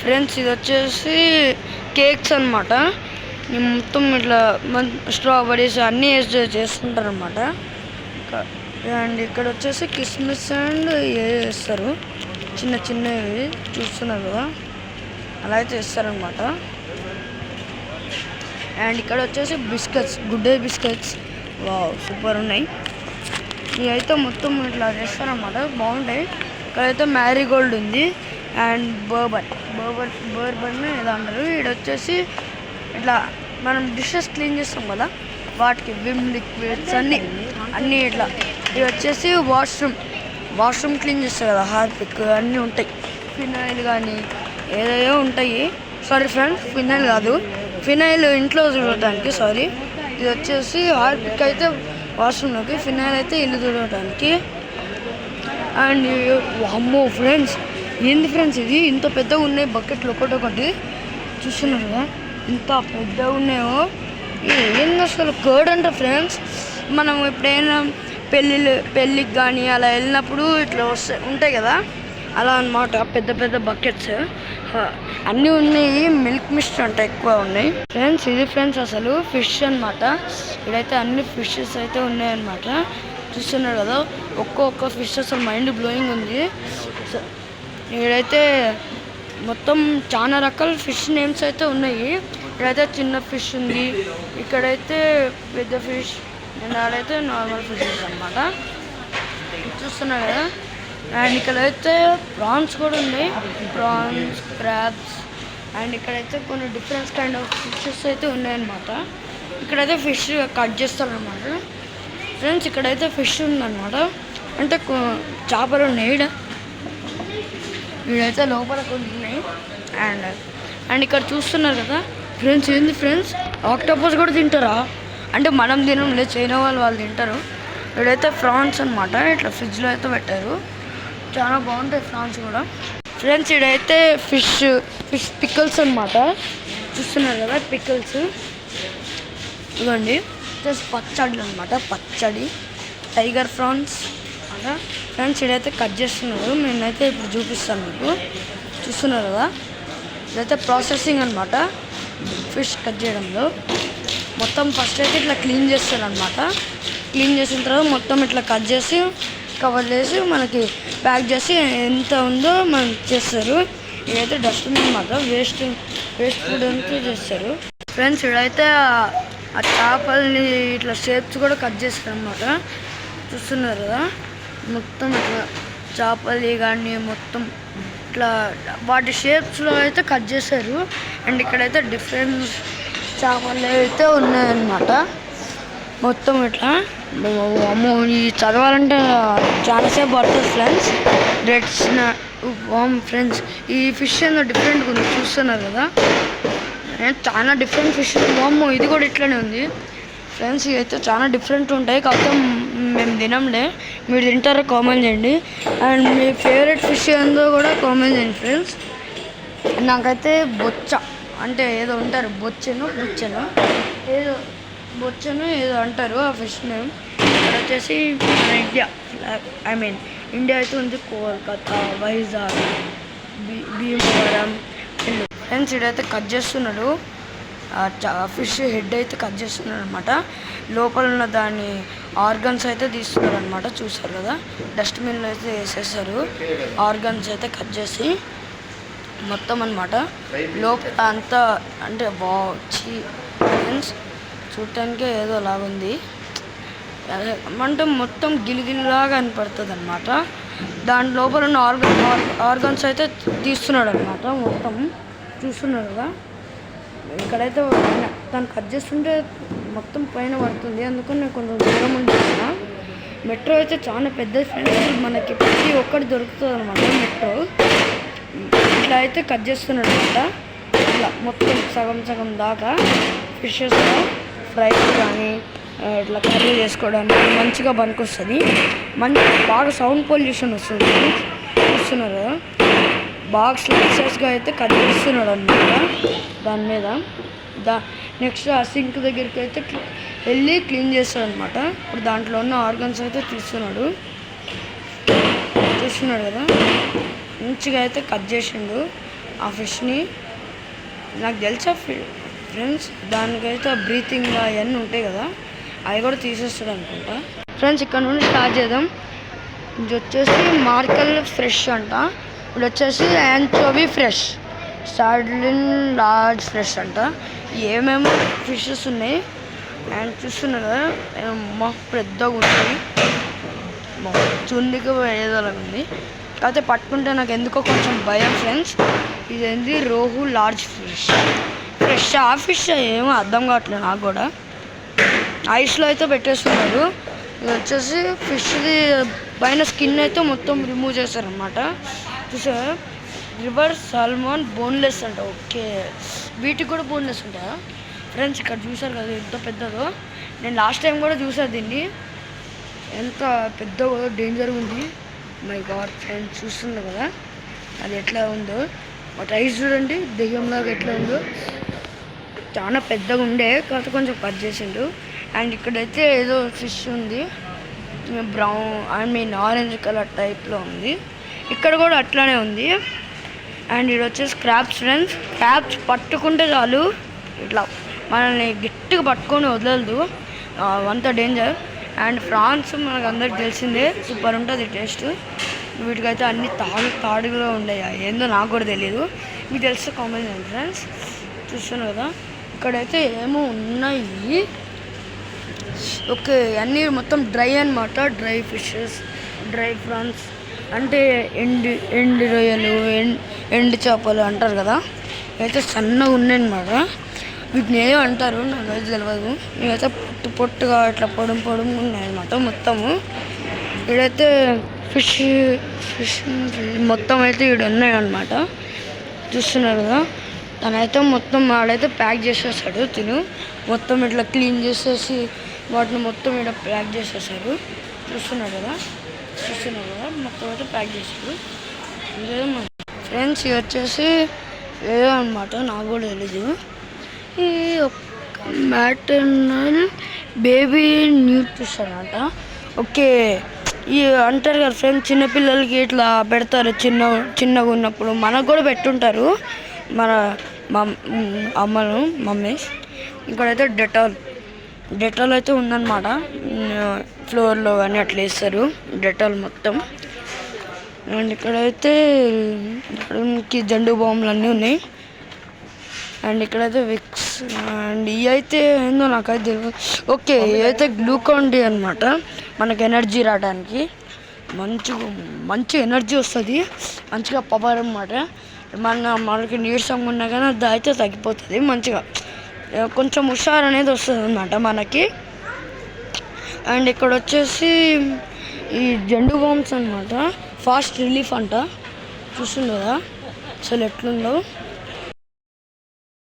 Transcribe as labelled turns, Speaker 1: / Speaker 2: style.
Speaker 1: Friends ఇది వచ్చేసి cakes అనమాట. మొత్తం ఇట్లా స్ట్రాబెరీస్ అన్నీ వేసి చేస్తుంటారు అనమాట. అండ్ ఇక్కడ వచ్చేసి కిస్మిస్ అండ్ వేస్తారు, చిన్న చిన్నవి చూస్తున్నారు కదా, అలా అయితే వేస్తారనమాట. అండ్ ఇక్కడ వచ్చేసి biscuits, good day biscuits, wow super ఉన్నాయి. ఇవి అయితే మొత్తం ఇట్లా చేస్తారనమాట, బాగుంటాయి. ఇక్కడైతే మ్యారీగోల్డ్ ఉంది అండ్ బర్బన్ ఏదో అంటారు. ఇక్కడ వచ్చేసి ఇట్లా మనం డిషెస్ క్లీన్ చేస్తాం కదా, వాటికి విమ్ లిక్విడ్స్ అన్నీ ఇట్లా. ఇది వచ్చేసి వాష్రూమ్ క్లీన్ చేస్తారు కదా, హార్పిక్ అన్నీ ఉంటాయి. ఫినాయిల్ కానీ ఏదో ఉంటాయి. సారీ ఫ్రెండ్స్, ఫినాయిల్ కాదు, ఫినాయిల్ ఇంట్లో చూడటానికి, సారీ. ఇది వచ్చేసి హార్పిక్ అయితే వాష్రూమ్లోకి, ఫినాయిల్ అయితే ఇల్లు చూడటానికి. అండ్ అమ్మో ఫ్రెండ్స్, ఏంది ఫ్రెండ్స్ ఇది ఇంత పెద్దగా ఉన్నాయి బకెట్లు, ఒకటి చూస్తున్నారు కదా, ఇంత పెద్దగా ఉన్నాయో. ఏంది అసలు కర్డ్ అంట ఫ్రెండ్స్. మనం ఎప్పుడైనా పెళ్ళికి కానీ అలా వెళ్ళినప్పుడు ఇట్లా ఉంటాయి కదా, అలా అన్నమాట. పెద్ద పెద్ద బకెట్స్ అన్నీ ఉన్నాయి. మిల్క్ మిస్ట్ అంట ఎక్కువ ఉన్నాయి ఫ్రెండ్స్. ఇది ఫ్రెండ్స్ అసలు ఫిష్ అనమాట. ఇక్కడైతే అన్ని ఫిషెస్ అయితే ఉన్నాయన్నమాట, చూస్తున్నారు కదా. ఒక్కొక్క ఫిష్ అసలు మైండ్ బ్లోయింగ్ ఉంది. ఇక్కడైతే మొత్తం చాలా రకాల ఫిష్ నేమ్స్ అయితే ఉన్నాయి. ఇక్కడైతే చిన్న ఫిష్ ఉంది, ఇక్కడైతే పెద్ద ఫిష్, అండ్ ఆడైతే నార్మల్ ఫిషెస్ అనమాట, చూస్తున్నారు కదా. అండ్ ఇక్కడైతే ప్రాన్స్ కూడా ఉన్నాయి, ప్రాన్స్, క్రాబ్స్. అండ్ ఇక్కడైతే కొన్ని డిఫరెంట్ కైండ్ ఆఫ్ ఫిషెస్ అయితే ఉన్నాయన్నమాట. ఇక్కడైతే ఫిష్ కట్ చేస్తారనమాట ఫ్రెండ్స్. ఇక్కడైతే ఫిష్ ఉందన్నమాట, అంటే చేపలు ఉన్నాయి. వీడైతే లోపల కొన్ని ఉన్నాయి. అండ్ ఇక్కడ చూస్తున్నారు కదా ఫ్రెండ్స్, ఏంది ఫ్రెండ్స్ ఆక్టోపస్ కూడా తింటారా? అంటే మనం తినంలే, చైనా వాళ్ళు తింటారు. వీడైతే ఫ్రాన్స్ అనమాట, ఇట్లా ఫ్రిడ్జ్లో అయితే పెట్టారు, చాలా బాగుంటాయి ఫ్రాన్స్ కూడా ఫ్రెండ్స్. ఇడైతే ఫిష్ పిక్కల్స్ అనమాట, చూస్తున్నారు కదా పిక్కల్స్. ఇవ్వండి పచ్చడి అనమాట, పచ్చడి టైగర్ ఫ్రాన్స్ అలా ఫ్రెండ్స్. ఇడైతే కట్ చేస్తున్నారు, నేనైతే ఇప్పుడు చూపిస్తాను మీకు, చూస్తున్నారు కదా. ఇదైతే ప్రాసెసింగ్ అనమాట, ఫిష్ కట్ చేయడంలో. మొత్తం ఫస్ట్ అయితే ఇట్లా క్లీన్ చేస్తారనమాట. క్లీన్ చేసిన తర్వాత మొత్తం ఇట్లా కట్ చేసి కవర్ చేసి మనకి ప్యాక్ చేసి ఎంత ఉందో మనం చేస్తారు. ఇదైతే డస్ట్బిన్ అనమాట, వేస్ట్ ఫుడ్ అంతా చేస్తారు ఫ్రెండ్స్. ఇక్కడైతే ఆ చేపల్ని ఇట్లా షేప్స్ కూడా కట్ చేస్తారు అనమాట, చూస్తున్నారు కదా. మొత్తం ఇట్లా చేపలు కానీ మొత్తం ఇట్లా వాటి షేప్స్లో అయితే కట్ చేశారు. అండ్ ఇక్కడైతే డిఫరెంట్ చేపలు అయితే ఉన్నాయన్నమాట, మొత్తం ఇట్లా. అమ్మో, ఈ చదవాలంటే చాలాసేపు పడుతుంది ఫ్రెండ్స్. రెడ్స్ ఫ్రెండ్స్, ఈ ఫిష్ ఏదో డిఫరెంట్గా ఉంది, చూస్తున్నారు కదా. చాలా డిఫరెంట్ ఫిష్. అమ్మో, ఇది కూడా ఇట్లానే ఉంది ఫ్రెండ్స్. ఇవైతే చాలా డిఫరెంట్ ఉంటాయి, కాకపోతే మేము తినంలే. మీరు తింటారో కామెంట్ చేయండి. అండ్ మీ ఫేవరెట్ ఫిష్ ఏందో కూడా కామెంట్ చేయండి ఫ్రెండ్స్. నాకైతే బొచ్చ అంటే ఏదో ఉంటారు, బొచ్చను ఏదో అంటారు ఆ ఫిష్ నేమ్. ఇక్కడ వచ్చేసి మన ఇండియా అయితే ఉంది, కోల్కతా, వైజాగ్, భీమవరం. ఫ్రెండ్స్ ఇడైతే కట్ చేస్తున్నాడు, ఫిష్ హెడ్ అయితే కట్ చేస్తున్నాడు అనమాట. లోపల ఉన్న దాని ఆర్గన్స్ అయితే తీస్తున్నారు అనమాట, చూసారు కదా. డస్ట్బిన్లో అయితే వేసేసారు ఆర్గన్స్ అయితే కట్ చేసి మొత్తం అనమాట. లోపల అంతా అంటే వచ్చి ఫ్రెండ్స్ చూడటానికే ఏదో లాగుంది, అంటే మొత్తం గిలిగిలిలాగా కనపడుతుంది అనమాట. దాని లోపల ఉన్న ఆర్గన్స్ అయితే తీస్తున్నాడు అనమాట, మొత్తం చూస్తున్నారు కదా. ఇక్కడైతే దాన్ని కట్ చేస్తుంటే మొత్తం పైన పడుతుంది, అందుకని నేను కొంచెం దూరం ఉంటున్న. మెట్రో అయితే చాలా పెద్ద ఫ్రెండ్స్, మనకి ప్రతి ఒక్కటి దొరుకుతుంది అనమాట మెట్రో. ఇట్లా అయితే కట్ చేస్తున్నాడు అనమాట, ఇట్లా మొత్తం సగం దాకా. ఫిషెస్ ఫ్రై కానీ ఇట్లా కర్రీ చేసుకోవడానికి మంచిగా పనికొస్తుంది. బాగా సౌండ్ పొల్యూషన్ వస్తుంది, చూస్తున్నారు కదా. బాగా స్లైసెస్గా అయితే కట్ చేస్తున్నాడు అనమాట దాని మీద. నెక్స్ట్ ఆ సింక్ దగ్గరికి అయితే వెళ్ళి క్లీన్ చేస్తాడు అనమాట. ఇప్పుడు దాంట్లో ఉన్న ఆర్గన్స్ అయితే చూస్తున్నాడు కదా, మంచిగా అయితే కట్ చేసిండు. ఆ ఫిష్ని. నాకు తెలుసా ఫ్రెండ్స్, దానికైతే బ్రీతింగ్ అవన్నీ ఉంటాయి కదా, అవి కూడా తీసేస్తాడు అనుకుంటా. ఫ్రెండ్స్ ఇక్కడ నుండి స్టార్ట్ చేద్దాం. ఇది వచ్చేసి మార్కల్ ఫ్రెష్ అంట, ఇప్పుడు వచ్చేసి యాంచోవీ ఫ్రెష్, సార్డిన్ లార్జ్ ఫ్రెష్ అంట. ఏమేమో ఫిషెస్ ఉన్నాయి అండ్ చూస్తున్నారు కదా, పెద్దగా ఉంటుంది, చుండికి ఏదోలా ఉంది. కాకపోతే పట్టుకుంటే నాకు ఎందుకో కొంచెం భయం ఫ్రెండ్స్. ఇదేంటి రోహు లార్జ్ ఫిష్, ఫ్రెష్ ఆ ఫిష్ ఏమో అర్థం కావట్లేదు నాకు కూడా. ఐస్లో అయితే పెట్టేస్తున్నారు. ఇది వచ్చేసి ఫిష్ది పైన స్కిన్ అయితే మొత్తం రిమూవ్ చేస్తారనమాట. చూసారా, రివర్ సాల్మన్ బోన్లెస్ అంట. ఓకే, వీటికి కూడా బోన్లెస్ ఉంటాయా ఫ్రెండ్స్? ఇక్కడ చూసారు కదా ఎంత పెద్దదో. నేను లాస్ట్ టైం కూడా చూసాను దీన్ని, ఎంత పెద్దగా డేంజర్ ఉంది. మై గాడ్ ఫ్రెండ్స్, చూస్తున్నారు కదా అది ఎట్లా ఉందో. బట్ ఐస్ చూడండి దెయ్యంలాగా ఎట్లా ఉందో, చాలా పెద్దగా ఉండే, కాకపోతే కొంచెం కట్ చేసిండు. అండ్ ఇక్కడైతే ఏదో ఫిష్ ఉంది, బ్రౌన్ ఆరెంజ్ కలర్ టైప్లో ఉంది. ఇక్కడ కూడా అట్లానే ఉంది. అండ్ ఇది వచ్చేసి క్రాబ్స్ ఫ్రెండ్స్. క్రాబ్స్ పట్టుకుంటే చాలు ఇట్లా మనల్ని గట్టిగా పట్టుకొని వదలదు, అంత డేంజర్. అండ్ ఫ్రాన్స్ మనకు అందరికి తెలిసిందే, సూపర్ ఉంటుంది టేస్ట్. వీటికైతే అన్ని తాడుగా ఉండేవి, ఏందో నాకు కూడా తెలియదు. మీకు తెలిస్తే కామెంట్ చేయండి ఫ్రెండ్స్. చూస్తున్నాను కదా ఇక్కడైతే ఏమో ఉన్నాయి. ఓకే, అన్నీ మొత్తం డ్రై అన్నమాట, డ్రై ఫిషెస్, డ్రై ప్రాన్స్ అంటే ఎండు రొయ్యలు, ఎండు చేపలు అంటారు కదా, అయితే సన్నగా ఉన్నాయన్నమాట. వీటిని ఏమో అంటారు, నాకు అయితే తెలియదు. ఇవైతే పొట్టుగా ఇట్లా పొడుము ఉన్నాయన్నమాట మొత్తము. ఇక్కడైతే ఫిష్ మొత్తం అయితే ఇక్కడ ఉన్నాయన్నమాట. చూస్తున్నారు కదా, తనైతే మొత్తం ఆడైతే ప్యాక్ చేసేసాడు. తిను మొత్తం ఇట్లా క్లీన్ చేసేసి వాటిని మొత్తం ఇక్కడ ప్యాక్ చేసేసారు. చూస్తున్నారు కదా మొత్తం అయితే ప్యాక్ చేశారు. ఇదేదో ఫ్రెండ్స్ ఇది వచ్చేసి ఏదో అనమాట, నాకు కూడా తెలీదు. ఈ మ్యాటర్నల్ బేబీ న్యూట్రిషన్ అంట. ఓకే, ఈ అంటారు కదా ఫ్రెండ్స్, చిన్నపిల్లలకి ఇట్లా పెడతారు చిన్నగా ఉన్నప్పుడు. మనకు కూడా పెట్టుంటారు మన మమ్మీస్. ఇక్కడైతే డెటాల్ అయితే ఉందన్నమాట, ఫ్లోర్లో కానీ అట్లా వేస్తారు డెటాల్ మొత్తం. అండ్ ఇక్కడైతే జండు బాంబులు అన్నీ ఉన్నాయి. అండ్ ఇక్కడైతే విక్స్, అండ్ ఇవి అయితే ఏందో నాకైతే తెలియదు. ఓకే, ఇవైతే గ్లూకాన్ డి అనమాట, మనకు ఎనర్జీ రావడానికి. మంచి ఎనర్జీ వస్తుంది, మంచిగా పవర్ అన్నమాట. మనకి నీరసంగా ఉన్నా కానీ అది అయితే తగ్గిపోతుంది, మంచిగా కొంచెం హుషారు అనేది వస్తుంది అన్నమాట మనకి. అండ్ ఇక్కడ వచ్చేసి ఈ జండు బాంబ్స్ అనమాట, ఫాస్ట్ రిలీఫ్ అంట. చూస్తుంది కదా అసలు ఎట్లుందో.